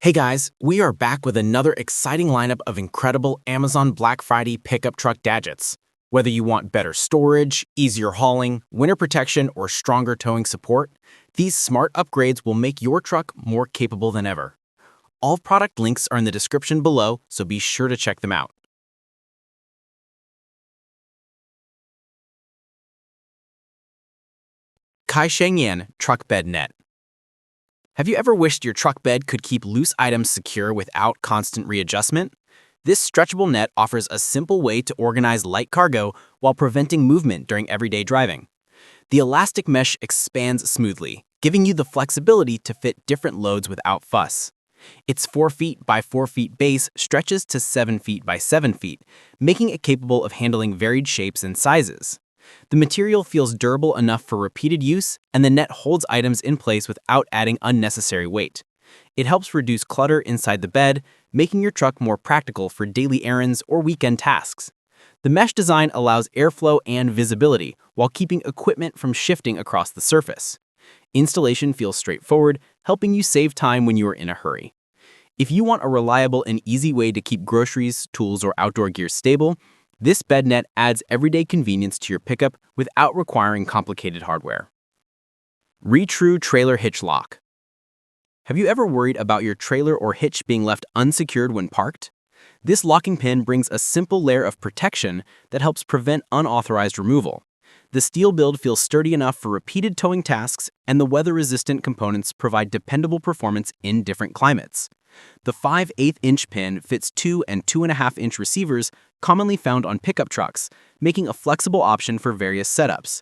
Hey guys, we are back with another exciting lineup of incredible Amazon Black Friday pickup truck gadgets. Whether you want better storage, easier hauling, winter protection, or stronger towing support, these smart upgrades will make your truck more capable than ever. All product links are in the description below, so be sure to check them out. Kai Shengyan Truck Bed Net. Have you ever wished your truck bed could keep loose items secure without constant readjustment? This stretchable net offers a simple way to organize light cargo while preventing movement during everyday driving. The elastic mesh expands smoothly, giving you the flexibility to fit different loads without fuss. Its 4 feet by 4 feet base stretches to 7 feet by 7 feet, making it capable of handling varied shapes and sizes. The material feels durable enough for repeated use, and the net holds items in place without adding unnecessary weight. It helps reduce clutter inside the bed, making your truck more practical for daily errands or weekend tasks. The mesh design allows airflow and visibility while keeping equipment from shifting across the surface. Installation feels straightforward, helping you save time when you are in a hurry. If you want a reliable and easy way to keep groceries, tools, or outdoor gear stable, this bed net adds everyday convenience to your pickup without requiring complicated hardware. Retrue Trailer Hitch Lock. Have you ever worried about your trailer or hitch being left unsecured when parked? This locking pin brings a simple layer of protection that helps prevent unauthorized removal. The steel build feels sturdy enough for repeated towing tasks, and the weather-resistant components provide dependable performance in different climates. The 5/8-inch pin fits 2 and 2.5-inch receivers commonly found on pickup trucks, making a flexible option for various setups.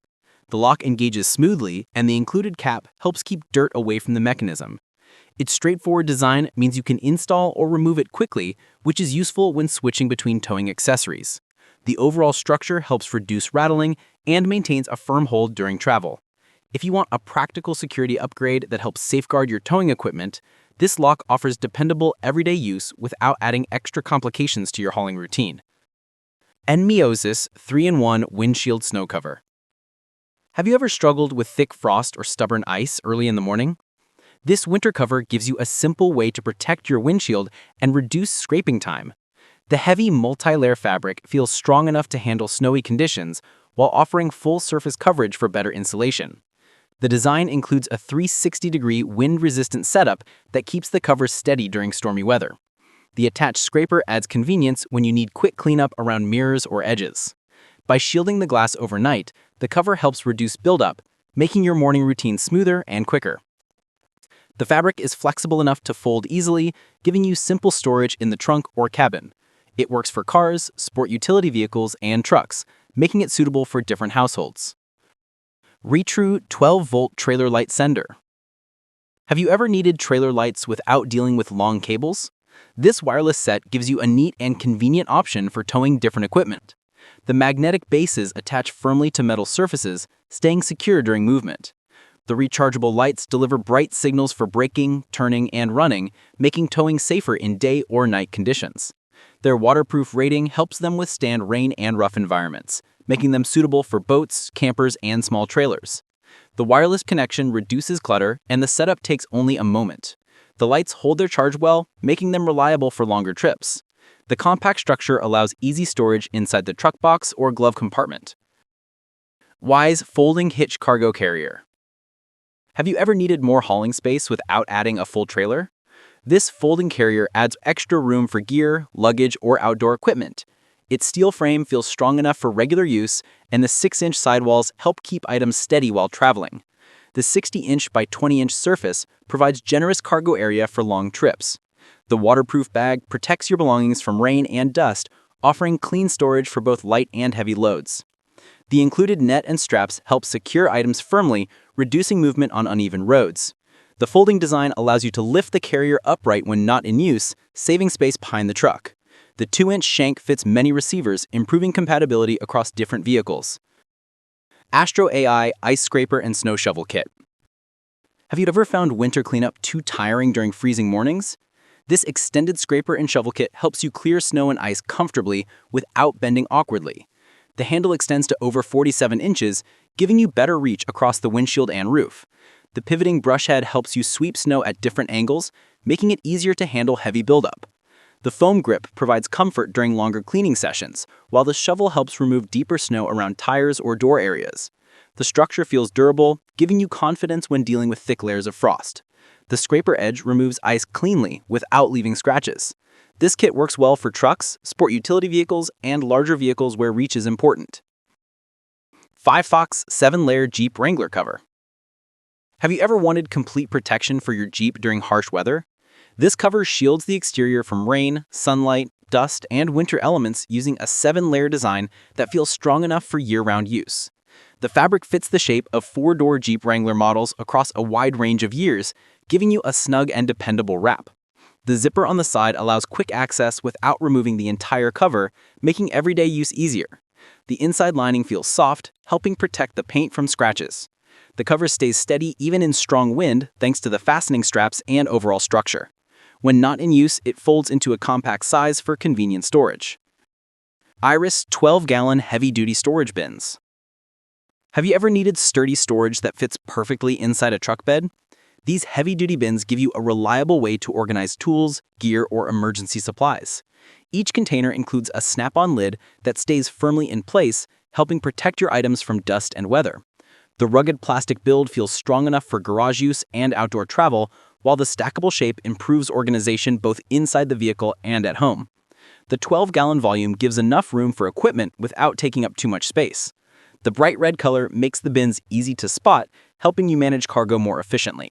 The lock engages smoothly, and the included cap helps keep dirt away from the mechanism. Its straightforward design means you can install or remove it quickly, which is useful when switching between towing accessories. The overall structure helps reduce rattling and maintains a firm hold during travel. If you want a practical security upgrade that helps safeguard your towing equipment, this lock offers dependable everyday use without adding extra complications to your hauling routine. Enmiosis 3-in-1 Windshield Snow Cover. Have you ever struggled with thick frost or stubborn ice early in the morning? This winter cover gives you a simple way to protect your windshield and reduce scraping time. The heavy multi-layer fabric feels strong enough to handle snowy conditions while offering full surface coverage for better insulation. The design includes a 360-degree wind-resistant setup that keeps the cover steady during stormy weather. The attached scraper adds convenience when you need quick cleanup around mirrors or edges. By shielding the glass overnight, the cover helps reduce buildup, making your morning routine smoother and quicker. The fabric is flexible enough to fold easily, giving you simple storage in the trunk or cabin. It works for cars, sport utility vehicles, and trucks, making it suitable for different households. Retrue 12-volt Trailer Light Sender. Have you ever needed trailer lights without dealing with long cables? This wireless set gives you a neat and convenient option for towing different equipment. The magnetic bases attach firmly to metal surfaces, staying secure during movement. The rechargeable lights deliver bright signals for braking, turning, and running, making towing safer in day or night conditions. Their waterproof rating helps them withstand rain and rough environments, making them suitable for boats, campers, and small trailers. The wireless connection reduces clutter, and the setup takes only a moment. The lights hold their charge well, making them reliable for longer trips. The compact structure allows easy storage inside the truck box or glove compartment. Wise Folding Hitch Cargo Carrier. Have you ever needed more hauling space without adding a full trailer? This folding carrier adds extra room for gear, luggage, or outdoor equipment. Its steel frame feels strong enough for regular use, and the 6-inch sidewalls help keep items steady while traveling. The 60-inch by 20-inch surface provides generous cargo area for long trips. The waterproof bag protects your belongings from rain and dust, offering clean storage for both light and heavy loads. The included net and straps help secure items firmly, reducing movement on uneven roads. The folding design allows you to lift the carrier upright when not in use, saving space behind the truck. The 2-inch shank fits many receivers, improving compatibility across different vehicles. Astro AI Ice Scraper and Snow Shovel Kit. Have you ever found winter cleanup too tiring during freezing mornings? This extended scraper and shovel kit helps you clear snow and ice comfortably without bending awkwardly. The handle extends to over 47 inches, giving you better reach across the windshield and roof. The pivoting brush head helps you sweep snow at different angles, making it easier to handle heavy buildup. The foam grip provides comfort during longer cleaning sessions, while the shovel helps remove deeper snow around tires or door areas. The structure feels durable, giving you confidence when dealing with thick layers of frost. The scraper edge removes ice cleanly without leaving scratches. This kit works well for trucks, sport utility vehicles, and larger vehicles where reach is important. 5-Fox 7-Layer Jeep Wrangler Cover. Have you ever wanted complete protection for your Jeep during harsh weather? This cover shields the exterior from rain, sunlight, dust, and winter elements using a 7-layer design that feels strong enough for year-round use. The fabric fits the shape of 4-door Jeep Wrangler models across a wide range of years, giving you a snug and dependable wrap. The zipper on the side allows quick access without removing the entire cover, making everyday use easier. The inside lining feels soft, helping protect the paint from scratches. The cover stays steady even in strong wind thanks to the fastening straps and overall structure. When not in use, it folds into a compact size for convenient storage. Iris 12-gallon heavy-duty storage bins. Have you ever needed sturdy storage that fits perfectly inside a truck bed? These heavy-duty bins give you a reliable way to organize tools, gear, or emergency supplies. Each container includes a snap-on lid that stays firmly in place, helping protect your items from dust and weather. The rugged plastic build feels strong enough for garage use and outdoor travel, while the stackable shape improves organization both inside the vehicle and at home. The 12-gallon volume gives enough room for equipment without taking up too much space. The bright red color makes the bins easy to spot, helping you manage cargo more efficiently.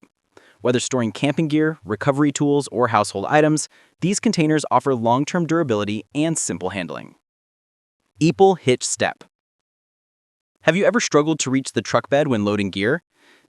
Whether storing camping gear, recovery tools, or household items, these containers offer long-term durability and simple handling. EPL Hitch Step. Have you ever struggled to reach the truck bed when loading gear?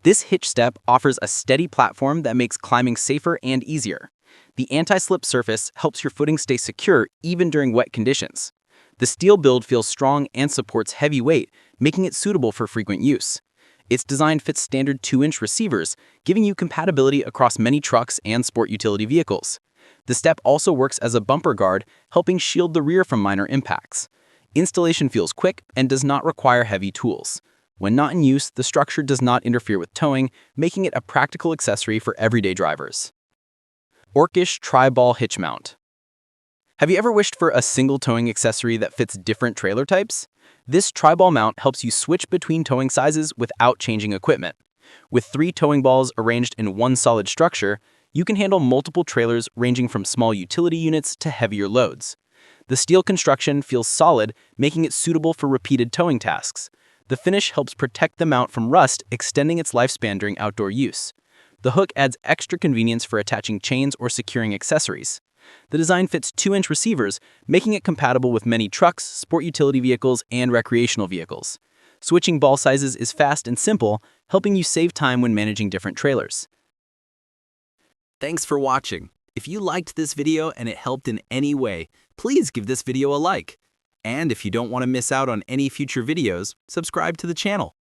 This hitch step offers a steady platform that makes climbing safer and easier. The anti-slip surface helps your footing stay secure even during wet conditions. The steel build feels strong and supports heavy weight, making it suitable for frequent use. Its design fits standard 2-inch receivers, giving you compatibility across many trucks and sport utility vehicles. The step also works as a bumper guard, helping shield the rear from minor impacts. Installation feels quick and does not require heavy tools. When not in use, the structure does not interfere with towing, making it a practical accessory for everyday drivers. Orkish Tri-Ball Hitch Mount. Have you ever wished for a single towing accessory that fits different trailer types? This tri-ball mount helps you switch between towing sizes without changing equipment. With 3 towing balls arranged in one solid structure, you can handle multiple trailers ranging from small utility units to heavier loads. The steel construction feels solid, making it suitable for repeated towing tasks. The finish helps protect the mount from rust, extending its lifespan during outdoor use. The hook adds extra convenience for attaching chains or securing accessories. The design fits 2-inch receivers, making it compatible with many trucks, sport utility vehicles, and recreational vehicles. Switching ball sizes is fast and simple, helping you save time when managing different trailers. Thanks for watching. If you liked this video and it helped in any way, please give this video a like. And if you don't want to miss out on any future videos, subscribe to the channel.